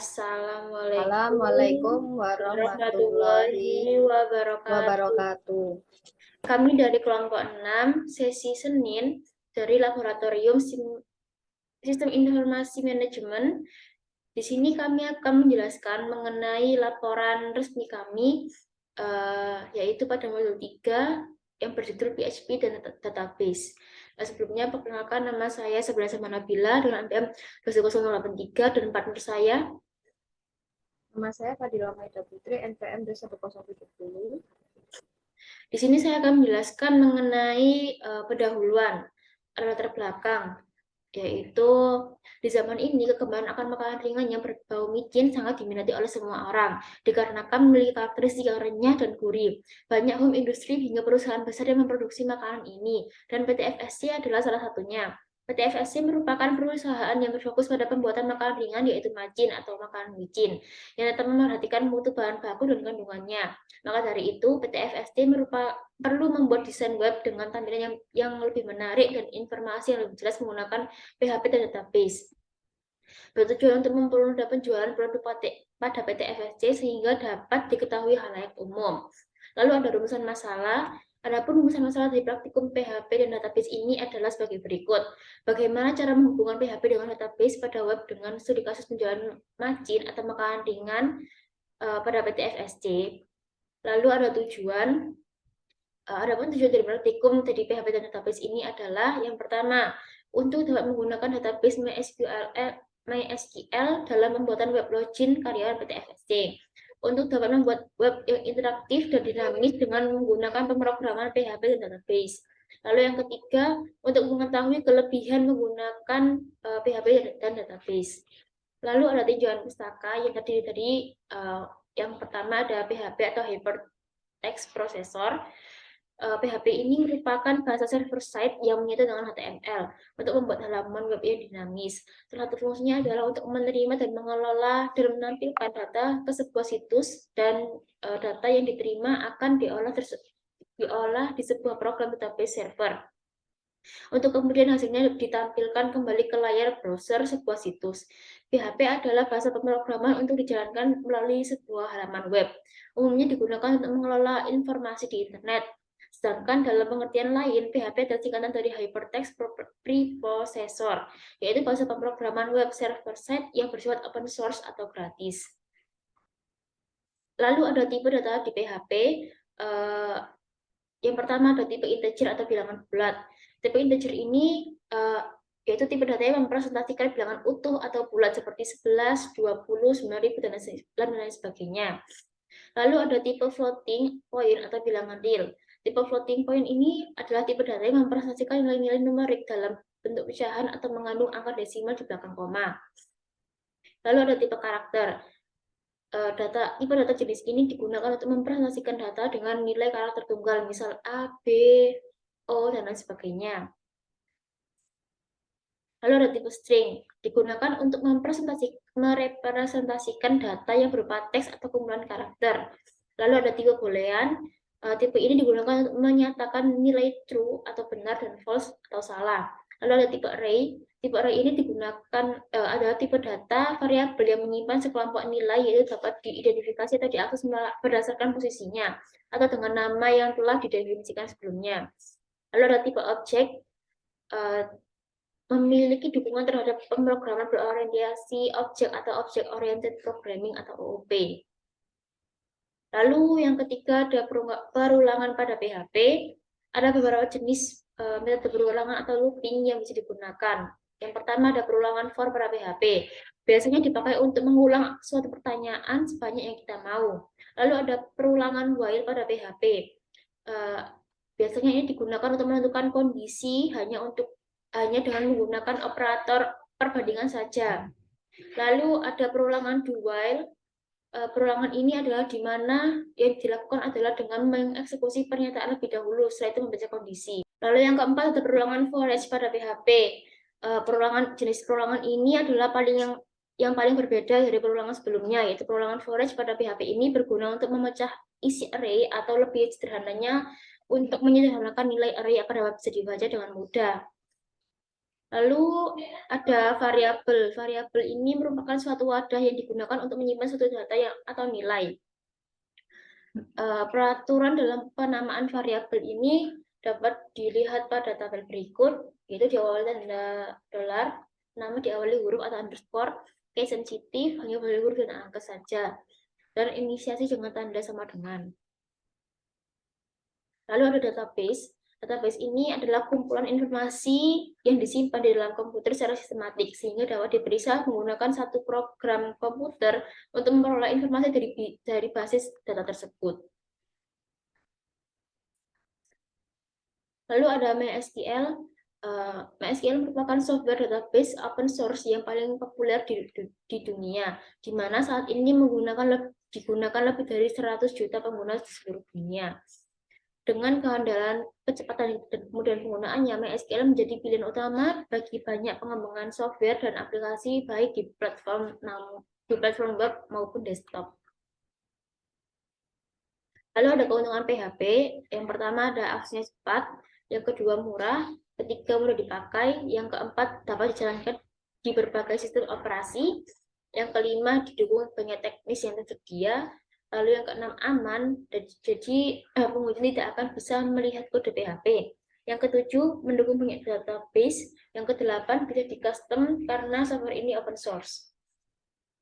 Assalamualaikum warahmatullahi warahmatullahi wabarakatuh. wabarakatuh. Kami dari kelompok 6, sesi Senin dari Laboratorium Sistem Informasi Manajemen. Di sini kami akan menjelaskan mengenai laporan resmi kami, yaitu pada modul 3 yang berjudul PHP dan Database. Sebelumnya, perkenalkan, nama saya Sabrina Manabila dengan NPM 20083 dan partner saya. Nama saya Fadila Maida Putri, NPM 21070. Di sini saya akan menjelaskan mengenai pendahuluan latar belakang, yaitu di zaman ini kekembangan akan makanan ringan yang berbau micin sangat diminati oleh semua orang, dikarenakan memiliki karakteristik yang renyah dan gurih. Banyak home industry hingga perusahaan besar yang memproduksi makanan ini, dan PT FSC adalah salah satunya. PT FSC merupakan perusahaan yang berfokus pada pembuatan makanan ringan, yaitu macin atau makanan micin, yang tetap memperhatikan mutu bahan baku dan kandungannya. Maka dari itu, PT FSC perlu membuat desain web dengan tampilan yang lebih menarik dan informasi yang lebih jelas menggunakan PHP dan database. Bertujuan untuk mempermudah penjualan produk pada PT FSC sehingga dapat diketahui halayak umum. Lalu ada rumusan masalah. Adapun rumusan masalah dari praktikum PHP dan database ini adalah sebagai berikut. Bagaimana cara menghubungkan PHP dengan database pada web dengan studi kasus penjualan macin atau makanan ringan pada PT FSC. Lalu ada tujuan. Adapun tujuan dari praktikum dari PHP dan database ini adalah yang pertama, untuk dapat menggunakan database MySQL dalam pembuatan web login karyawan PT FSC. Untuk dapat membuat web yang interaktif dan dinamis dengan menggunakan pemrograman PHP dan database. Lalu yang ketiga, untuk mengetahui kelebihan menggunakan PHP dan database. Lalu ada tinjauan pustaka yang terdiri dari yang pertama ada PHP atau Hypertext Processor. PHP ini merupakan bahasa server-side yang menyatu dengan HTML untuk membuat halaman web yang dinamis. Salah satu fungsinya adalah untuk menerima dan mengelola dan menampilkan data ke sebuah situs, dan data yang diterima akan diolah di sebuah program database server, untuk kemudian hasilnya ditampilkan kembali ke layar browser sebuah situs. PHP adalah bahasa pemrograman untuk dijalankan melalui sebuah halaman web. Umumnya digunakan untuk mengelola informasi di internet. Sedangkan dalam pengertian lain, PHP adalah singkatan dari Hypertext Preprocessor, yaitu bahasa pemrograman web server-side yang bersifat open source atau gratis. Lalu ada tipe data di PHP. Yang pertama ada tipe integer atau bilangan bulat. Tipe integer ini yaitu tipe data yang mempresentasikan bilangan utuh atau bulat seperti 11, 20, 9.000, dan lain sebagainya. Lalu ada tipe floating point atau bilangan real. Tipe floating point ini adalah tipe data yang mempresentasikan nilai-nilai numerik dalam bentuk pecahan atau mengandung angka desimal di belakang koma. Lalu ada tipe karakter. Tipe data jenis ini digunakan untuk mempresentasikan data dengan nilai karakter tunggal, misal A, B, O, dan lain sebagainya. Lalu ada tipe string, digunakan untuk merepresentasikan data yang berupa teks atau kumpulan karakter. Lalu ada tipe boolean, tipe ini digunakan untuk menyatakan nilai true atau benar dan false atau salah. Lalu ada tipe array. Tipe array ini digunakan adalah tipe data variabel yang menyimpan sekelompok nilai, yaitu dapat diidentifikasi atau diakses berdasarkan posisinya atau dengan nama yang telah didefinisikan sebelumnya. Lalu ada tipe objek, memiliki dukungan terhadap pemrograman berorientasi objek atau Object Oriented Programming atau OOP. Lalu yang ketiga ada perulangan pada PHP. Ada beberapa jenis metode perulangan atau looping yang bisa digunakan. Yang pertama ada perulangan for pada PHP. Biasanya dipakai untuk mengulang suatu pertanyaan sebanyak yang kita mau. Lalu ada perulangan while pada PHP. Biasanya ini digunakan untuk menentukan kondisi hanya dengan menggunakan operator perbandingan saja. Lalu ada perulangan do while. Perulangan ini adalah di mana yang dilakukan adalah dengan mengeksekusi pernyataan lebih dahulu, setelah itu membaca kondisi. Lalu yang keempat ada perulangan for each pada PHP. Jenis perulangan ini adalah yang paling berbeda dari perulangan sebelumnya, yaitu perulangan for each pada PHP ini berguna untuk memecah isi array, atau lebih sederhananya untuk menyederhanakan nilai array agar dapat bisa dibaca dengan mudah. Lalu ada variabel. Variabel ini merupakan suatu wadah yang digunakan untuk menyimpan suatu data atau nilai. Peraturan dalam penamaan variabel ini dapat dilihat pada tabel berikut, yaitu diawali tanda dolar, nama diawali huruf atau underscore, case sensitif, hanya boleh huruf dan angka saja, dan inisiasi dengan tanda sama dengan. Lalu ada database. Database ini adalah kumpulan informasi yang disimpan di dalam komputer secara sistematik, sehingga dapat diperiksa menggunakan satu program komputer untuk memperoleh informasi dari basis data tersebut. Lalu ada MySQL. MySQL merupakan software database open source yang paling populer di dunia, di mana saat ini digunakan lebih dari 100 juta pengguna di seluruh dunia. Dengan kehandalan, kecepatan, dan kemudahan penggunaannya, MySQL menjadi pilihan utama bagi banyak pengembangan software dan aplikasi baik di platform web maupun desktop. Lalu ada keuntungan PHP. Yang pertama ada aksesnya cepat, yang kedua murah, ketiga mudah dipakai, yang keempat dapat dijalankan di berbagai sistem operasi, yang kelima didukung banyak teknis yang tersedia, lalu yang keenam aman, jadi pengunjung tidak akan bisa melihat kode PHP. Yang ketujuh mendukung banyak database, yang kedelapan bisa di custom karena software ini open source.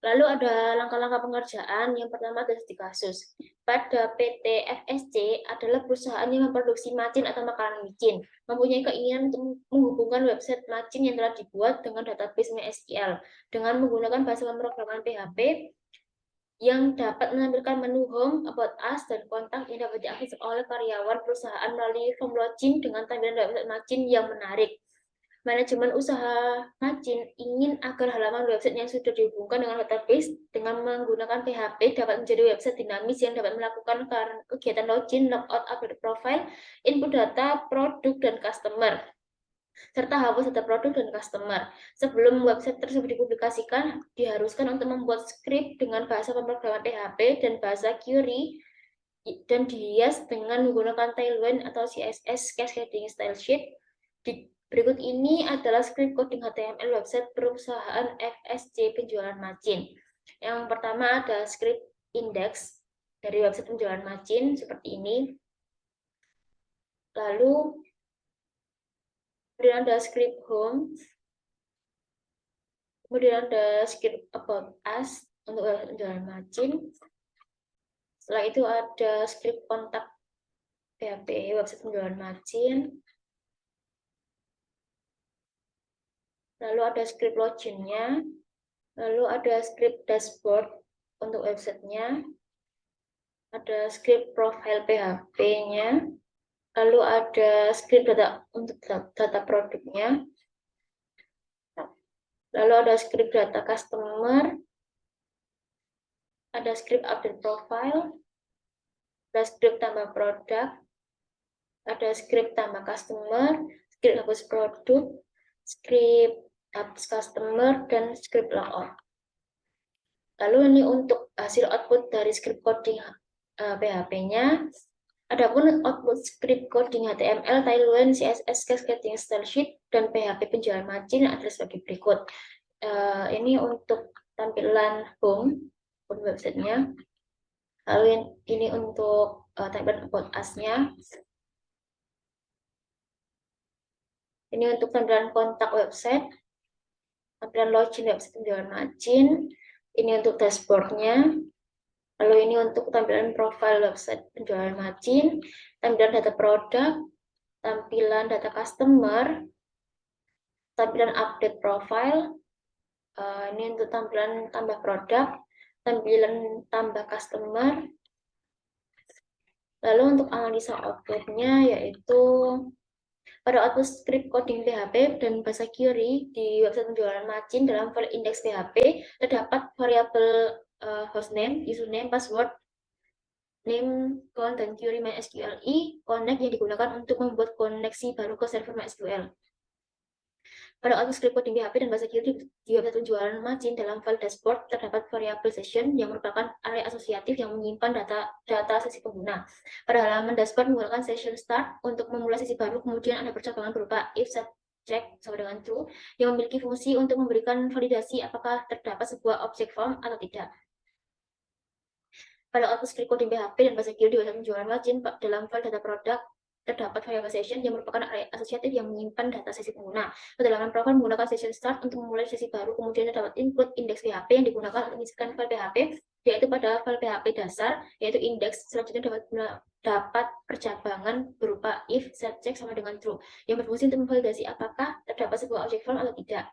Lalu ada langkah-langkah pengerjaan. Yang pertama ada studi kasus. Pada PT FSC adalah perusahaan yang memproduksi macin atau makanan micin, mempunyai keinginan untuk menghubungkan website macin yang telah dibuat dengan database MySQL dengan menggunakan bahasa pemrograman PHP yang dapat menampilkan menu home, about us, dan kontak yang dapat diakses oleh karyawan perusahaan melalui form login dengan tampilan website macin yang menarik. Manajemen usaha macin ingin agar halaman website yang sudah dihubungkan dengan database dengan menggunakan PHP dapat menjadi website dinamis yang dapat melakukan kegiatan login, logout, update profile, input data, produk, dan customer, serta hapus data produk dan customer. Sebelum website tersebut dipublikasikan, diharuskan untuk membuat skrip dengan bahasa pemrograman PHP dan bahasa query dan dihias dengan menggunakan Tailwind atau CSS Cascading Style Sheet. Berikut ini adalah skrip coding HTML website perusahaan FSC penjualan macin. Yang pertama ada skrip index dari website penjualan macin seperti ini. Lalu kemudian ada skrip home. Kemudian ada skrip about us untuk website penjualan macin. Setelah itu ada skrip kontak PHP website penjualan macin. Lalu ada script login-nya, lalu ada script dashboard untuk websitenya, ada script profile PHP-nya, lalu ada script data untuk data produknya, lalu ada script data customer, ada script update profile, ada script tambah produk, ada script tambah customer, script hapus produk, script hapus customer, dan script logout. Lalu ini untuk hasil output dari script coding PHP-nya. Adapun output script coding HTML, Tailwind, CSS, Cascading Style Sheet, dan PHP penjualan macin adalah sebagai berikut. Ini untuk tampilan home websitenya. Lalu ini untuk tampilan about us-nya. Ini untuk tampilan kontak website, tampilan login website penjualan macin. Ini untuk dashboard-nya. Lalu ini untuk tampilan profile website penjualan macin, tampilan data produk, tampilan data customer, tampilan update profile. Ini untuk tampilan tambah produk, tampilan tambah customer. Lalu untuk analisa output-nya yaitu pada output script coding PHP dan bahasa query di website penjualan macin dalam file index PHP terdapat variabel hostname, username, password, name, count, dan query MySQL connect yang digunakan untuk membuat koneksi baru ke server MySQL. Pada output script coding PHP dan bahasa query di website penjualan macin dalam file dashboard terdapat variabel session yang merupakan array asosiatif yang menyimpan data sesi pengguna. Pada halaman dashboard menggunakan session start untuk memulai sesi baru, kemudian ada percakapan berupa if set check sama dengan true yang memiliki fungsi untuk memberikan validasi apakah terdapat sebuah objek form atau tidak. Pada output script coding PHP dan bahasa Qt di website penjualan margin dalam file data produk terdapat variabel session yang merupakan array asosiatif yang menyimpan data sesi pengguna. Kedalaman profile menggunakan session start untuk memulai sesi baru, kemudian terdapat include indeks PHP yang digunakan untuk mengisikan file PHP, yaitu pada file PHP dasar, yaitu indeks. Selanjutnya dapat percabangan berupa if, set, check sama dengan true, yang berfungsi untuk memvalidasi apakah terdapat sebuah object form atau tidak.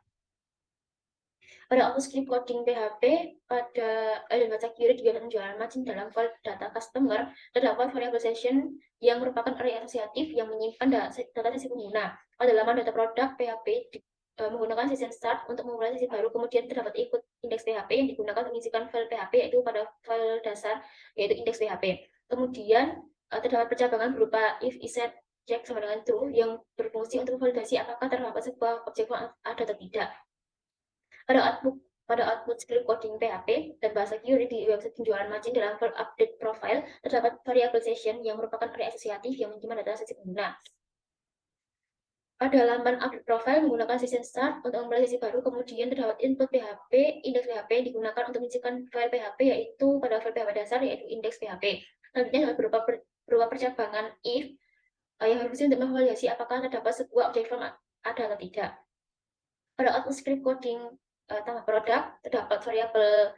Pada output script coding PHP pada bahasa Qt di bagian penjualan margin dalam file data customer terdapat variabel session yang merupakan array asosiatif yang menyimpan data sesi pengguna. Pada halaman data produk PHP menggunakan session start untuk memulai sesi baru, kemudian terdapat ikut indeks PHP yang digunakan untuk mengisikan file PHP yaitu pada file dasar yaitu indeks PHP. Kemudian terdapat percabangan berupa if, set, check sama dengan true yang berfungsi untuk memvalidasi apakah terdapat sebuah objek form ada atau tidak. Pada output script coding PHP dan bahasa Qt di website penjualan margin dalam file update profile terdapat variabel session yang merupakan array asosiatif yang menyimpan data sesi pengguna. Pada halaman update profile menggunakan session start untuk memulai sesi baru, kemudian terdapat input PHP, indeks PHP yang digunakan untuk mengisikan file PHP yaitu pada file PHP dasar yaitu indeks PHP. Selanjutnya berupa percabangan if yang berfungsi untuk memvalidasi apakah terdapat sebuah objek form ada atau tidak. Pada output script coding tambah produk terdapat variabel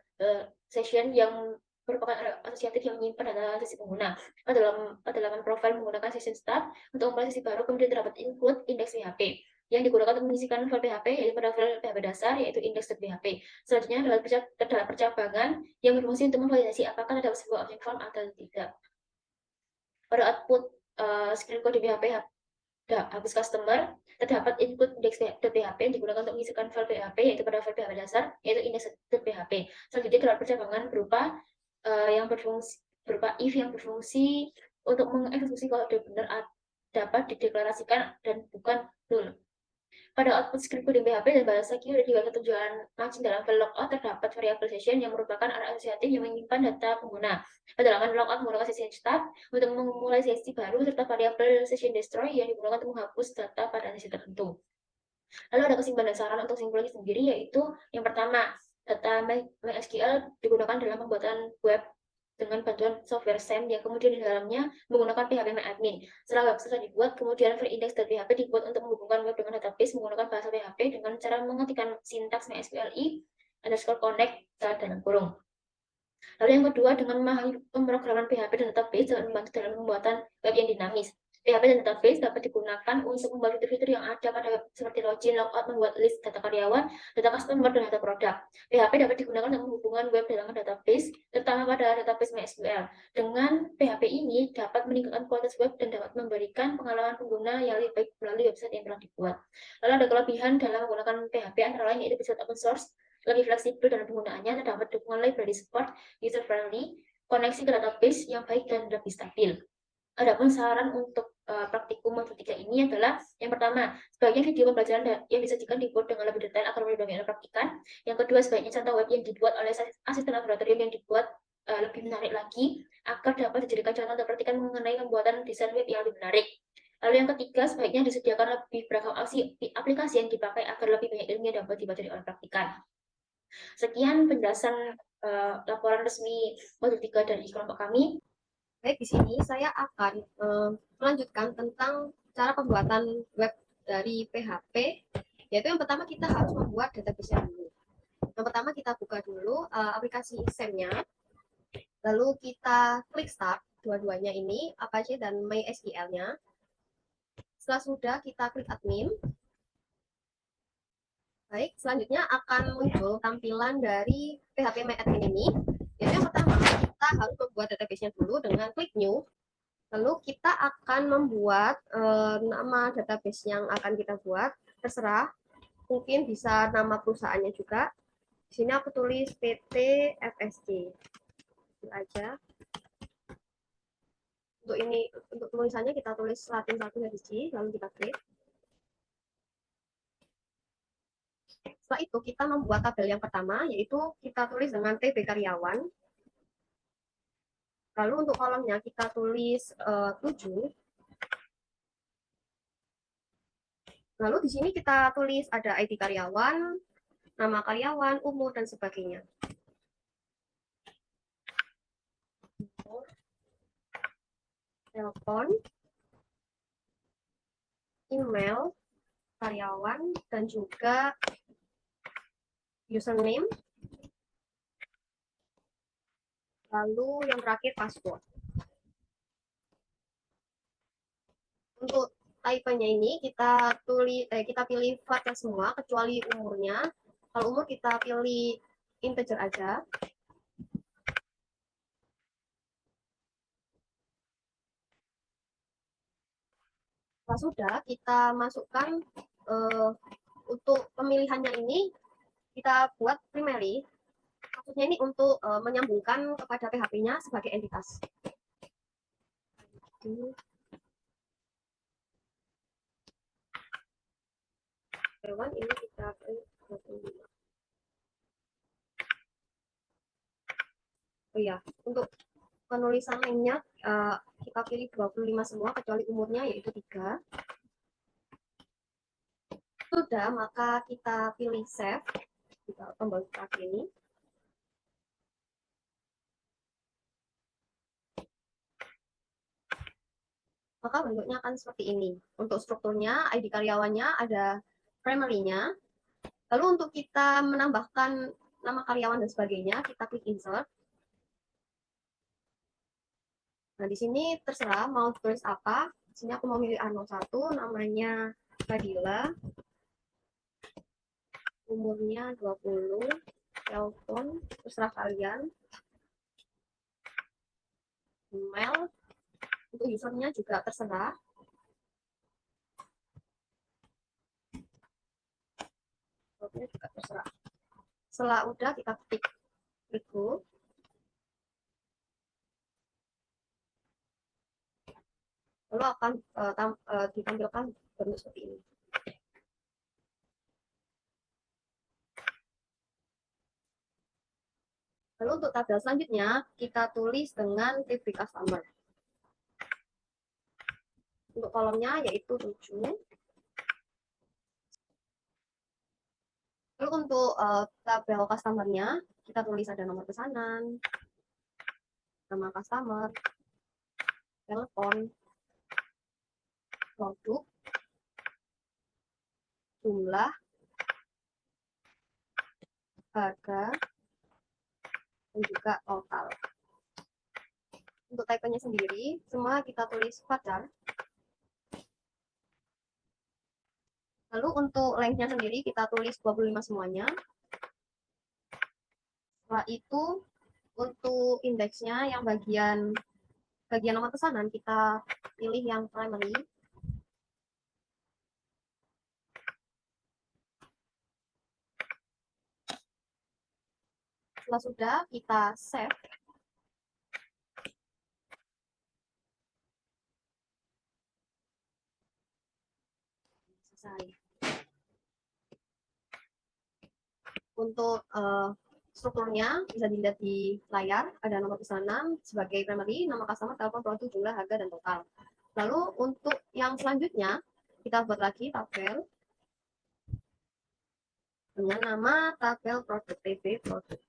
session yang merupakan asosiatif yang menyimpan data sesi pengguna. Pada halaman profile menggunakan session start untuk memulai sesi baru, kemudian terdapat include indeks PHP yang digunakan untuk mengisikan file PHP yaitu pada file PHP dasar yaitu index.php. Selanjutnya terdapat percabangan yang berfungsi untuk memvalidasi apakah terdapat sebuah objek form atau tidak. Pada output script code PHP hapus customer terdapat input index.php yang digunakan untuk mengisikan file PHP yaitu pada file PHP dasar yaitu index.php. Selanjutnya terdapat percabangan berupa yang berfungsi berupa if yang berfungsi untuk mengeksekusi kalau benar dapat dideklarasikan dan bukan null. Pada output script coding PHP dan bahasa Qt di website penjualan margin dalam file logout terdapat variabel session yang merupakan array asosiatif yang menyimpan data pengguna. Pada halaman logout menggunakan session start untuk memulai sesi baru serta variabel session destroy yang digunakan untuk menghapus data pada sesi tertentu. Lalu ada kesimpulan dan saran untuk simulasi sendiri, yaitu yang pertama, data MySQL digunakan dalam pembuatan web dengan bantuan software SAM yang kemudian di dalamnya menggunakan PHP-MyAdmin. Setelah web selesai dibuat, kemudian index.php dibuat untuk menghubungkan web dengan database menggunakan bahasa PHP dengan cara mengetikkan sintaks MySQLi underscore connect dalam kurung. Lalu yang kedua, dengan memahami pemrograman PHP dan database dapat membantu dalam pembuatan web yang dinamis. PHP dan database dapat digunakan untuk membuat fitur-fitur yang ada pada web seperti login, logout, membuat list data karyawan, data customer, dan data produk. PHP dapat digunakan untuk menghubungkan web dengan database, terutama pada database MySQL. Dengan PHP ini dapat meningkatkan kualitas web dan dapat memberikan pengalaman pengguna yang lebih baik melalui website yang telah dibuat. Lalu ada kelebihan dalam menggunakan PHP antara lain yaitu bisa open source, lebih fleksibel dalam penggunaannya, terdapat dukungan library support, user-friendly, koneksi ke database yang baik dan lebih stabil. Adapun saran untuk praktikum modul 3 ini adalah yang pertama, sebaiknya video pembelajaran yang disajikan dibuat dengan lebih detail agar mudah dipraktikkan. Yang kedua, sebaiknya contoh web yang dibuat oleh asisten laboratorium yang dibuat lebih menarik lagi agar dapat dijadikan contoh untuk praktikan mengenai pembuatan desain web yang lebih menarik. Lalu yang ketiga, sebaiknya disediakan lebih beragam aplikasi yang dipakai agar lebih banyak ilmu yang dapat dipelajari oleh praktikan. Sekian penjelasan laporan resmi modul 3 dari kelompok kami. Baik, di sini saya akan melanjutkan tentang cara pembuatan web dari PHP, yaitu yang pertama kita harus membuat database-nya dulu. Yang pertama kita buka dulu aplikasi SAM-nya, lalu kita klik start dua-duanya ini, Apache dan MySQL-nya. Setelah sudah kita klik admin. Baik, selanjutnya akan muncul tampilan dari PHP MyAdmin ini. Yaitu yang pertama, kita harus membuat database-nya dulu dengan klik new. Lalu kita akan membuat nama database yang akan kita buat, terserah. Mungkin bisa nama perusahaannya juga. Di sini aku tulis PT FSC. Aja. Untuk tulisannya kita tulis Latin 1 garis G, lalu kita klik. Setelah itu kita membuat tabel yang pertama, yaitu kita tulis dengan TB karyawan. Lalu untuk kolomnya kita tulis 7. Lalu di sini kita tulis ada ID karyawan, nama karyawan, umur, dan sebagainya. Telepon, email, karyawan, dan juga username, lalu yang terakhir password. Untuk type-nya ini kita pilih flat semua kecuali umurnya. Kalau umur kita pilih integer aja. Setelah sudah kita masukkan untuk pemilihannya ini kita buat primary. Maksudnya ini untuk menyambungkan kepada PHP-nya sebagai entitas. Hewan ini kita pilih 25. Oh iya, untuk penulisan lainnya kita pilih 25 semua kecuali umurnya yaitu 3. Sudah, maka kita pilih save. Kita tombol start ini. Maka bentuknya akan seperti ini. Untuk strukturnya, ID karyawannya ada primary-nya. Lalu untuk kita menambahkan nama karyawan dan sebagainya, kita klik insert. Nah, di sini terserah mau tulis apa. Di sini aku mau milih Arno 1, namanya Fadila. Umurnya 20, telepon, terserah kalian. Email, untuk usernya juga terserah. Juga terserah. Setelah udah kita klik go. Lalu akan ditampilkan bentuk seperti ini. Lalu untuk tabel selanjutnya, kita tulis dengan TV customer. Untuk kolomnya yaitu 7. Lalu untuk tabel customer-nya, kita tulis ada nomor pesanan, nama customer, telepon, produk, jumlah, harga, dan juga total. Untuk type-nya sendiri, semua kita tulis Fajar. Lalu untuk length-nya sendiri, kita tulis 25 semuanya. Setelah itu, untuk indeksnya yang bagian nomor pesanan, kita pilih yang primary. Setelah sudah, kita save. Selesai. Untuk strukturnya bisa dilihat di layar, ada nomor pesanan sebagai primary, nama customer, telepon, produk, jumlah, harga, dan total. Lalu untuk yang selanjutnya, kita buat lagi tabel dengan nama tabel produk, TB produk.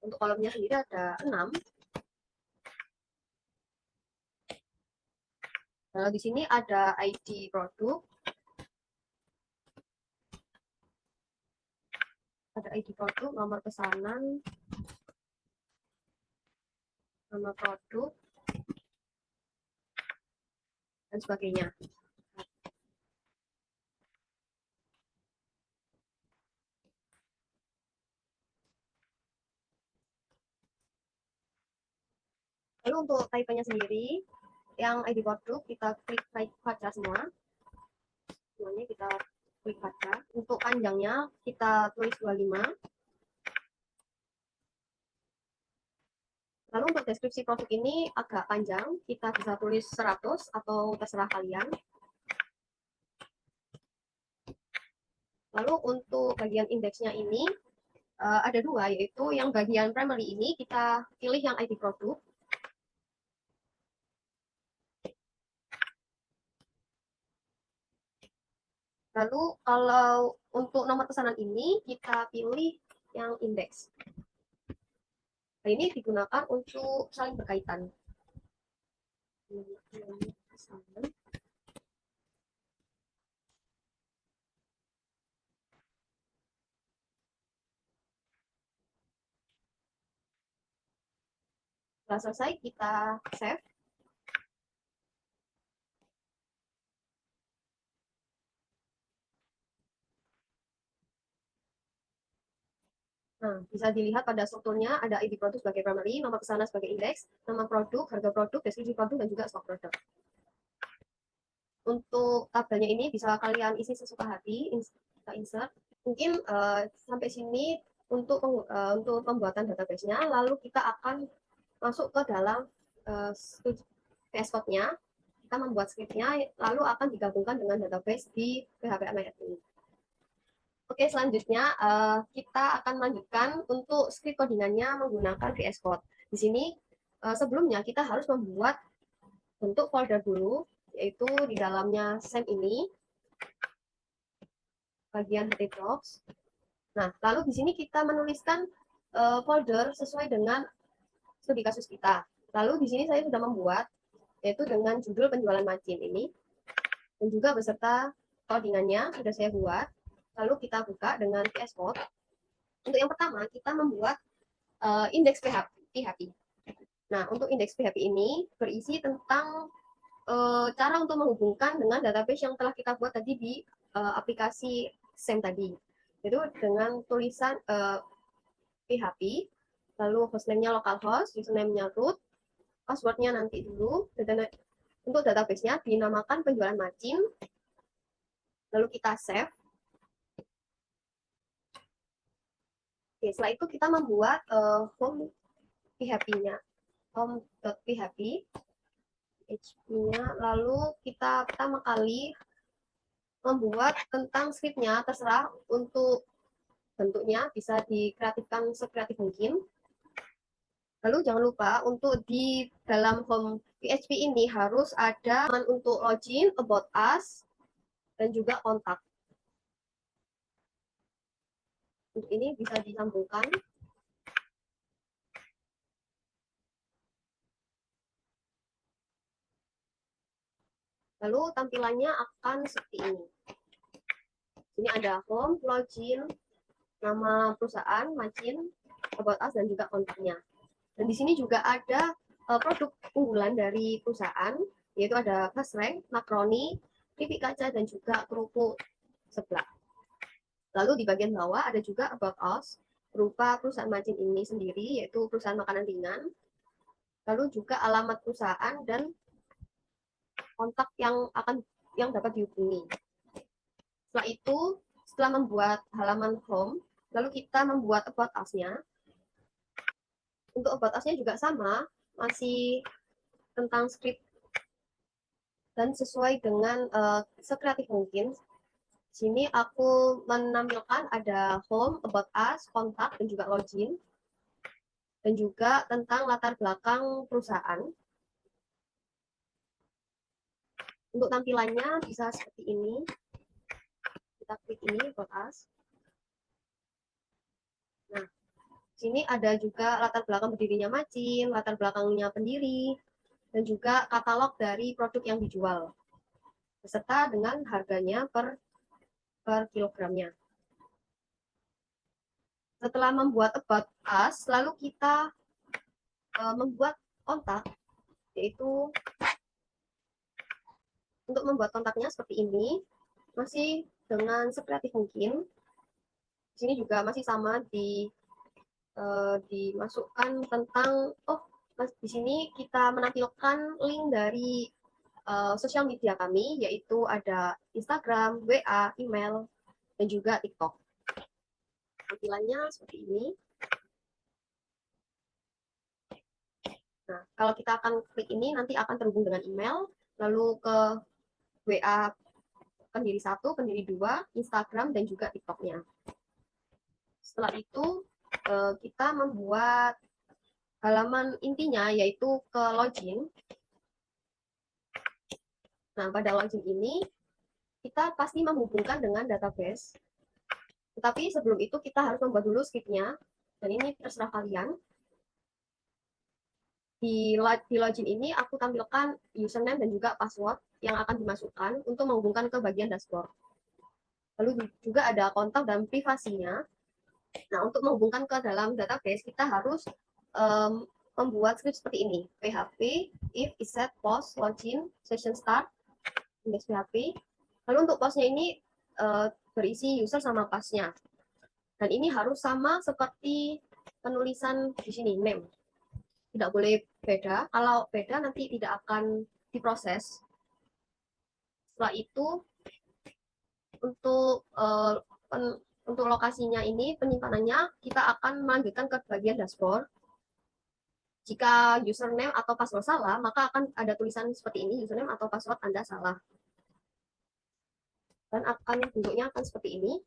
Untuk kolomnya sendiri ada 6. Lalu di sini ada ID produk, ada ID produk, nomor pesanan, nama produk, dan sebagainya. Lalu untuk type-nya sendiri, yang ID produk kita klik baca semua. Semuanya kita klik baca. Untuk panjangnya kita tulis 25. Lalu untuk deskripsi produk ini agak panjang, kita bisa tulis 100 atau terserah kalian. Lalu untuk bagian indeksnya ini ada 2, yaitu yang bagian primary ini kita pilih yang ID produk. Lalu kalau untuk nomor pesanan ini kita pilih yang indeks. Nah, ini digunakan untuk saling berkaitan. Setelah selesai kita save. Nah, bisa dilihat pada strukturnya ada ID produk sebagai primary, nama pesanan sebagai indeks, nama produk, harga produk, deskripsi produk, dan juga stok produk. Untuk tabelnya ini bisa kalian isi sesuka hati, kita insert. Mungkin sampai sini untuk pembuatan database-nya, lalu kita akan masuk ke dalam VS Code-nya, kita membuat script-nya, lalu akan digabungkan dengan database di PHP ini. Oke, selanjutnya kita akan lanjutkan untuk script codingannya menggunakan VS Code. Di sini sebelumnya kita harus membuat bentuk folder dulu, yaitu di dalamnya SAM ini, bagian htdocs. Nah, lalu di sini kita menuliskan folder sesuai dengan studi kasus kita. Lalu di sini saya sudah membuat, yaitu dengan judul penjualan margin ini, dan juga beserta codingannya sudah saya buat. Lalu kita buka dengan VS Code. Untuk yang pertama, kita membuat indeks PHP. Nah, untuk indeks PHP ini berisi tentang cara untuk menghubungkan dengan database yang telah kita buat tadi di aplikasi SAM tadi. Itu dengan tulisan PHP, lalu hostname-nya localhost, username-nya root, password-nya nanti dulu, dan untuk database-nya dinamakan penjualan margin, lalu kita save. Oke, setelah itu kita membuat home PHP-nya, home.php, PHP-nya, lalu kita pertama kali membuat tentang script-nya, terserah untuk bentuknya, bisa dikreatifkan sekreatif mungkin. Lalu jangan lupa untuk di dalam home PHP ini harus ada untuk login, about us, dan juga kontak. Untuk ini bisa disambungkan. Lalu tampilannya akan seperti ini. Ini ada home, login, nama perusahaan, margin, about us, dan juga kontaknya. Dan di sini juga ada produk unggulan dari perusahaan, yaitu ada basreng, makroni, keripik kaca, dan juga kerupuk seblak. Lalu di bagian bawah ada juga about us, berupa perusahaan margin ini sendiri, yaitu perusahaan makanan ringan. Lalu juga alamat perusahaan dan kontak yang dapat dihubungi. Setelah itu, setelah membuat halaman home, lalu kita membuat about us-nya. Untuk about us-nya juga sama, masih tentang script dan sesuai dengan sekreatif mungkin. Sini aku menampilkan ada home, about us, kontak, dan juga login. Dan juga tentang latar belakang perusahaan. Untuk tampilannya bisa seperti ini. Kita klik ini, about us. Nah, sini ada juga latar belakang berdirinya margin, latar belakangnya pendiri, dan juga katalog dari produk yang dijual, beserta dengan harganya per kilogramnya. Setelah membuat about us, lalu kita membuat kontak, yaitu untuk membuat kontaknya seperti ini, masih dengan sekreatif mungkin. Di sini juga masih sama dimasukkan tentang, di sini kita menampilkan link dari sosial media kami, yaitu ada Instagram, WA, email, dan juga TikTok. Tampilannya seperti ini. Nah, kalau kita akan klik ini, nanti akan terhubung dengan email, lalu ke WA pendiri 1, pendiri 2, Instagram, dan juga TikTok-nya. Setelah itu, kita membuat halaman intinya, yaitu ke login. Nah, pada login ini, kita pasti menghubungkan dengan database. Tetapi sebelum itu kita harus membuat dulu script-nya. Dan ini terserah kalian. Di login ini aku tampilkan username dan juga password yang akan dimasukkan untuk menghubungkan ke bagian dashboard. Lalu juga ada kontak dan privasinya. Nah, untuk menghubungkan ke dalam database, kita harus membuat script seperti ini. PHP, if, iset, post, login, session start, index PHP. Lalu untuk postnya ini berisi user sama passnya. Dan ini harus sama seperti penulisan di sini, name. Tidak boleh beda. Kalau beda nanti tidak akan diproses. Setelah itu untuk untuk lokasinya ini penyimpanannya kita akan melanjutkan ke bagian dashboard. Jika username atau password salah, maka akan ada tulisan seperti ini, username atau password Anda salah. Dan bentuknya akan seperti ini.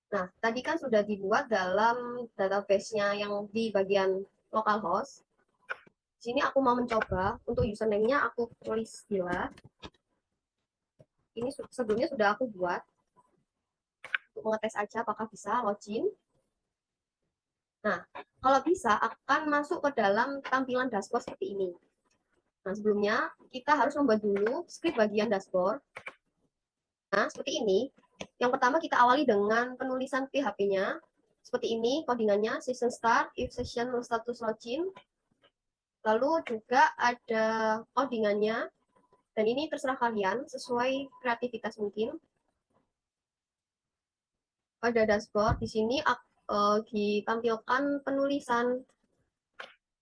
Nah, tadi kan sudah dibuat dalam database-nya yang di bagian localhost. Di sini aku mau mencoba, untuk username-nya aku tulis Dila. Ini sebelumnya sudah aku buat. Untuk mengetes aja apakah bisa login. Nah, kalau bisa akan masuk ke dalam tampilan dashboard seperti ini. Nah, sebelumnya kita harus membuat dulu script bagian dashboard. Nah, seperti ini. Yang pertama kita awali dengan penulisan PHP-nya. Seperti ini codingannya, session start, if session status login. Lalu juga ada codingannya. Dan ini terserah kalian, sesuai kreativitas mungkin. Pada dashboard, di sini ditampilkan penulisan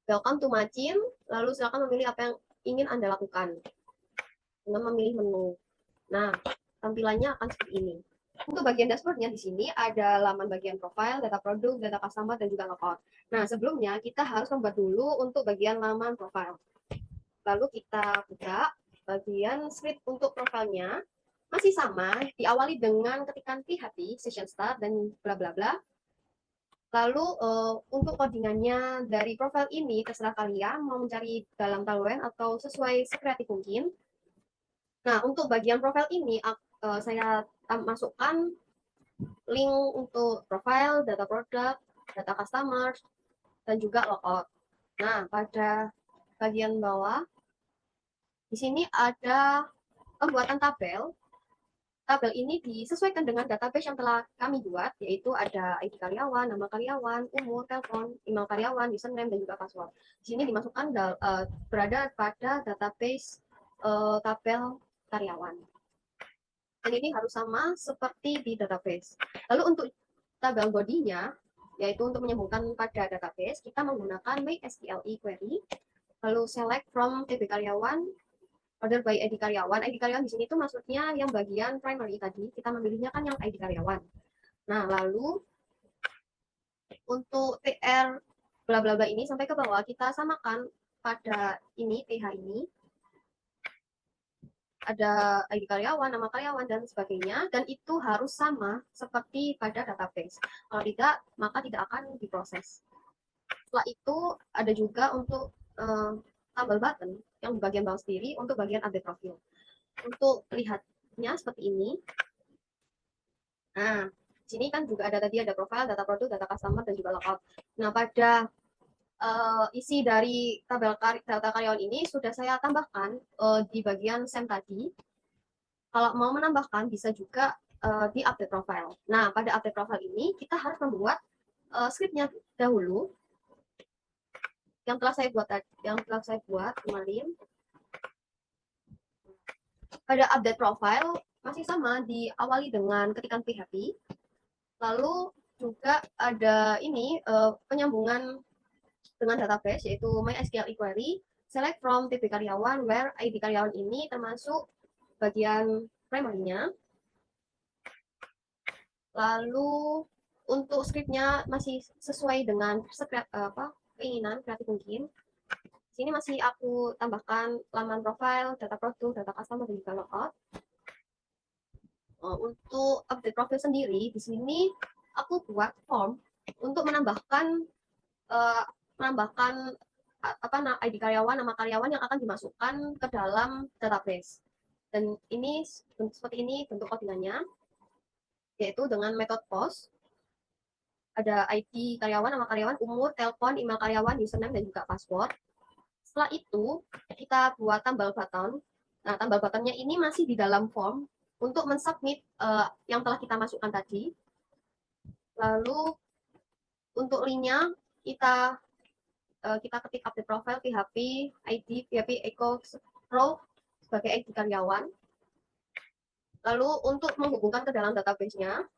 welcome to Macin, lalu silakan memilih apa yang ingin Anda lakukan. Dengan memilih menu. Nah, tampilannya akan seperti ini. Untuk bagian dashboardnya di sini ada laman bagian profile, data produk, data customer, dan juga logout. Nah, sebelumnya kita harus membuat dulu untuk bagian laman profile. Lalu kita buka bagian script untuk profilnya. Masih sama, diawali dengan ketikan PHP, session start, dan bla bla bla. Lalu untuk codingannya dari profile ini terserah kalian mau mencari dalam Tailwind atau sesuai sekreatif mungkin. Nah, untuk bagian profile ini saya masukkan link untuk profile, data produk, data customer, dan juga logout. Nah, pada bagian bawah, di sini ada pembuatan tabel. Tabel ini disesuaikan dengan database yang telah kami buat, yaitu ada ID karyawan, nama karyawan, umur, telepon, email karyawan, username, dan juga password. Di sini dimasukkan berada pada database tabel karyawan. Dan ini harus sama seperti di database. Lalu untuk tabel body-nya, yaitu untuk menyambungkan pada database, kita menggunakan MySQL query, lalu select from TB karyawan, order by ID karyawan. ID karyawan di sini itu maksudnya yang bagian primary tadi, kita memilihnya kan yang ID karyawan. Nah, lalu untuk TR bla bla bla ini sampai ke bawah, kita samakan pada ini, TH ini, ada ID karyawan, nama karyawan, dan sebagainya, dan itu harus sama seperti pada database. Kalau tidak, maka tidak akan diproses. Setelah itu, ada juga untuk tombol button yang di bagian bawah sendiri untuk bagian update profil. Untuk lihatnya seperti ini. Nah, sini kan juga ada tadi ada profile, data produk, data customer, dan juga logout. Nah, pada isi dari tabel data karyawan ini sudah saya tambahkan di bagian SEM tadi. Kalau mau menambahkan bisa juga di update profile. Nah, pada update profile ini kita harus membuat scriptnya dahulu yang telah saya buat kemarin. Pada update profile masih sama, diawali dengan ketikan PHP. Lalu juga ada ini penyambungan dengan database yaitu MySQL query, select from TB karyawan where ID karyawan ini termasuk bagian primary-nya. Lalu untuk script-nya masih sesuai dengan keinginan kreatif mungkin. Sini masih aku tambahkan laman profile, data produk, data customer, dan juga logout. Untuk update profil sendiri, di sini aku buat form untuk menambahkan ID karyawan, nama karyawan yang akan dimasukkan ke dalam database. Dan ini seperti ini bentuk codingannya, yaitu dengan metode post. Ada ID karyawan, nama karyawan, umur, telepon, email karyawan, username, dan juga password. Setelah itu, kita buat tambal button. Nah, tambal buttonnya ini masih di dalam form untuk mensubmit yang telah kita masukkan tadi. Lalu, untuk linknya, kita ketik update profile PHP, ID, PHP Echo Pro sebagai ID karyawan. Lalu, untuk menghubungkan ke dalam database-nya,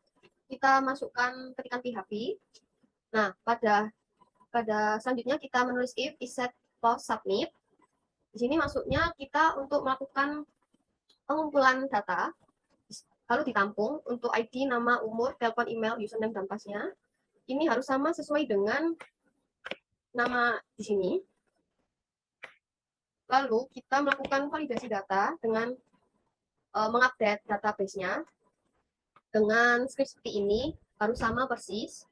kita masukkan ketikan PHP. Nah, pada selanjutnya kita menulis if is set post submit. Di sini maksudnya kita untuk melakukan pengumpulan data, lalu ditampung untuk ID, nama, umur, telepon, email, username, dan passnya. Ini harus sama sesuai dengan nama di sini. Lalu kita melakukan validasi data dengan mengupdate database-nya dengan script seperti ini, harus sama persis.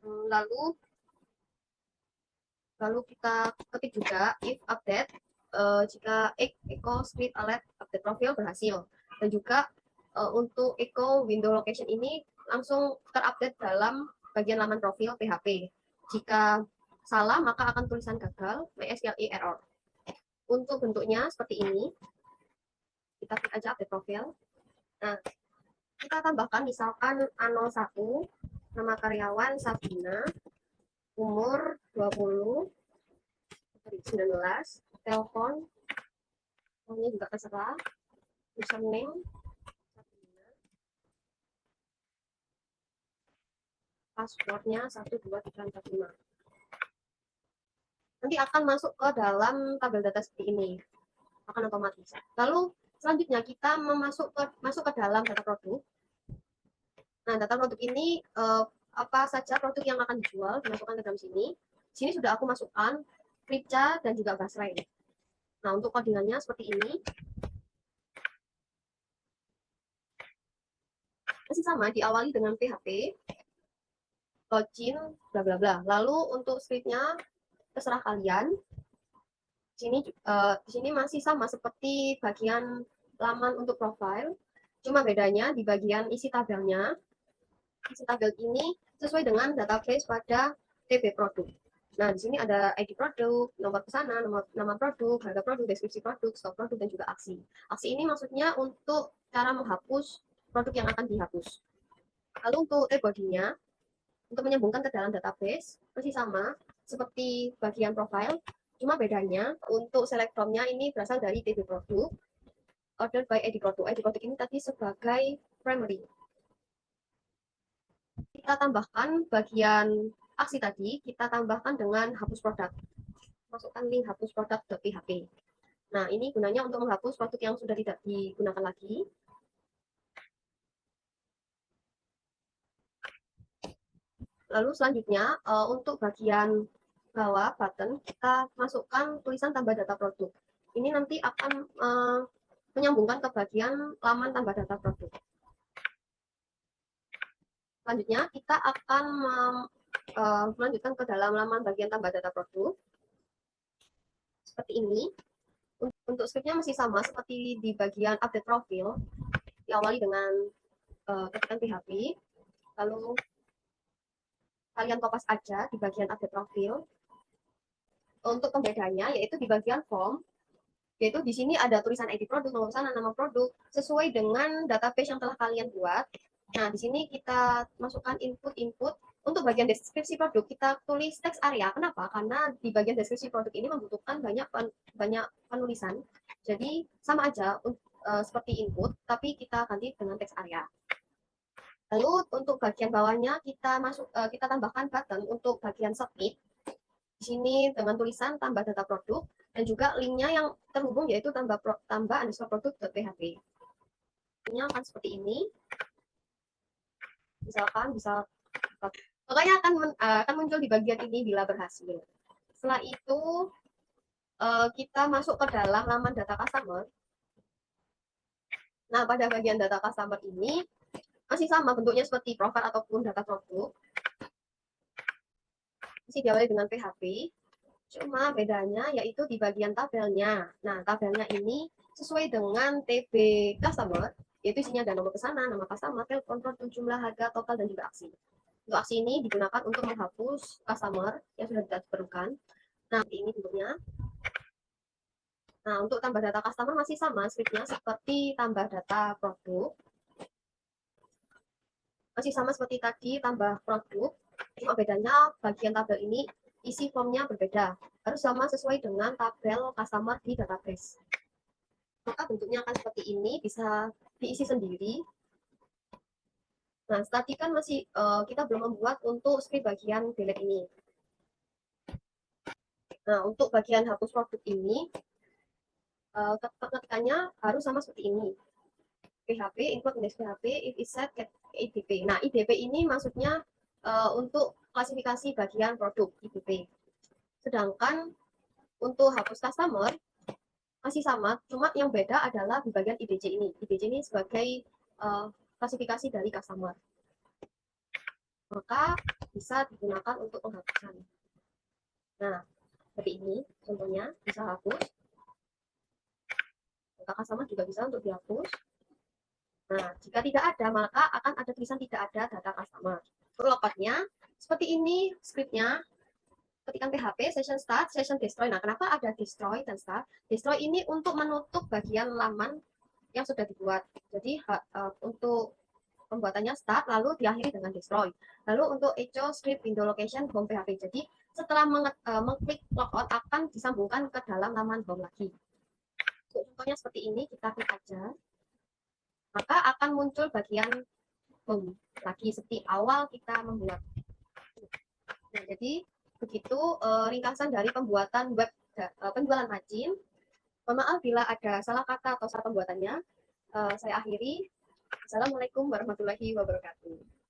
Lalu kita ketik juga if update jika echo script alert update profil berhasil, dan juga untuk echo window location ini langsung terupdate dalam bagian laman profil PHP. Jika salah maka akan tulisan gagal MySQL error. Untuk bentuknya seperti ini, kita klik aja update profil. Nah, kita tambahkan misalkan A01, nama karyawan Sabina, umur 20, 19, telepon, namanya juga terserah, username, passwordnya 12345. Nanti akan masuk ke dalam tabel data seperti ini, akan otomatis. Lalu selanjutnya kita masuk ke dalam data produk. Nah, data produk ini apa saja produk yang akan dijual dimasukkan ke dalam sini. Sini sudah aku masukkan Rica dan juga Basrai. Nah, untuk codingannya seperti ini. Masih sama, diawali dengan PHP, login, bla bla bla. Lalu untuk scriptnya terserah kalian. Di sini masih sama seperti bagian laman untuk profile. Cuma bedanya di bagian isi tabelnya. Isi tabel ini sesuai dengan database pada TB produk. Nah, di sini ada ID produk, nomor pesanan, nama produk, harga produk, deskripsi produk, stok produk, dan juga aksi. Aksi ini maksudnya untuk cara menghapus produk yang akan dihapus. Lalu untuk body-nya, untuk menyambungkan ke dalam database, masih sama seperti bagian profile, cuma bedanya untuk select from-nya ini berasal dari TB produk, order by ID produk. ID produk ini tadi sebagai primary. Kita tambahkan bagian aksi tadi, kita tambahkan dengan hapus produk. Masukkan link hapus produk.php. Nah, ini gunanya untuk menghapus produk yang sudah tidak digunakan lagi. Lalu selanjutnya, untuk bagian bawah button, kita masukkan tulisan tambah data produk. Ini nanti akan menyambungkan ke bagian laman tambah data produk. Selanjutnya, kita akan melanjutkan ke dalam laman bagian tambah data produk. Seperti ini. Untuk scriptnya masih sama seperti di bagian update profil. Diawali dengan ketikan PHP. Lalu kalian kopas aja di bagian update profil. Untuk pembedanya yaitu di bagian form, yaitu di sini ada tulisan ID produk, nomor pesanan, nama produk, sesuai dengan database yang telah kalian buat. Nah, di sini kita masukkan input-input. Untuk bagian deskripsi produk, kita tulis teks area. Kenapa? Karena di bagian deskripsi produk ini membutuhkan banyak penulisan. Jadi, sama aja seperti input, tapi kita ganti dengan teks area. Lalu, untuk bagian bawahnya, kita tambahkan button untuk bagian submit. Di sini dengan tulisan tambah data produk, dan juga linknya yang terhubung yaitu tambah underscore produk.php. Ini akan seperti ini. Misalkan pokoknya akan muncul di bagian ini bila berhasil. Setelah itu kita masuk ke dalam laman data customer. Nah, pada bagian data customer ini masih sama bentuknya seperti profile ataupun data produk. Masih diawali dengan PHP, cuma bedanya yaitu di bagian tabelnya. Nah, tabelnya ini sesuai dengan TB customer, yaitu isinya ada nomor pesanan, nama customer, telepon, jumlah harga, total, dan juga aksi. Untuk aksi ini digunakan untuk menghapus customer yang sudah tidak diperlukan. Nah, ini bentuknya. Nah, untuk tambah data customer masih sama scriptnya seperti tambah data produk. Masih sama seperti tadi, tambah produk. Cuma bedanya bagian tabel ini isi formnya berbeda. Harus sama sesuai dengan tabel customer di database. Maka bentuknya akan seperti ini, bisa diisi sendiri. Nah, tadi kan masih kita belum membuat untuk script bagian delete ini. Nah, untuk bagian hapus produk ini, ketikannya harus sama seperti ini. PHP, input index PHP, if is set get IDP. Nah, IDP ini maksudnya untuk klasifikasi bagian produk IDP. Sedangkan untuk hapus customer masih sama, cuma yang beda adalah di bagian IDC ini. IDC ini sebagai klasifikasi dari customer. Maka bisa digunakan untuk penghapusan. Nah, seperti ini contohnya, bisa hapus. Data customer juga bisa untuk dihapus. Nah, jika tidak ada, maka akan ada tulisan tidak ada data customer. Logotnya seperti ini scriptnya. Ketikkan PHP, session start, session destroy. Nah, kenapa ada destroy dan start? Destroy ini untuk menutup bagian laman yang sudah dibuat. Jadi, untuk pembuatannya start, lalu diakhiri dengan destroy. Lalu untuk echo script window location home PHP. Jadi, setelah mengklik logout akan disambungkan ke dalam laman home lagi. Contohnya seperti ini, kita klik aja. Maka akan muncul bagian home lagi seperti awal kita membuat. Nah, jadi begitu ringkasan dari pembuatan web penjualan rajin. Mohon maaf bila ada salah kata atau salah pembuatannya. Saya akhiri. Assalamualaikum warahmatullahi wabarakatuh.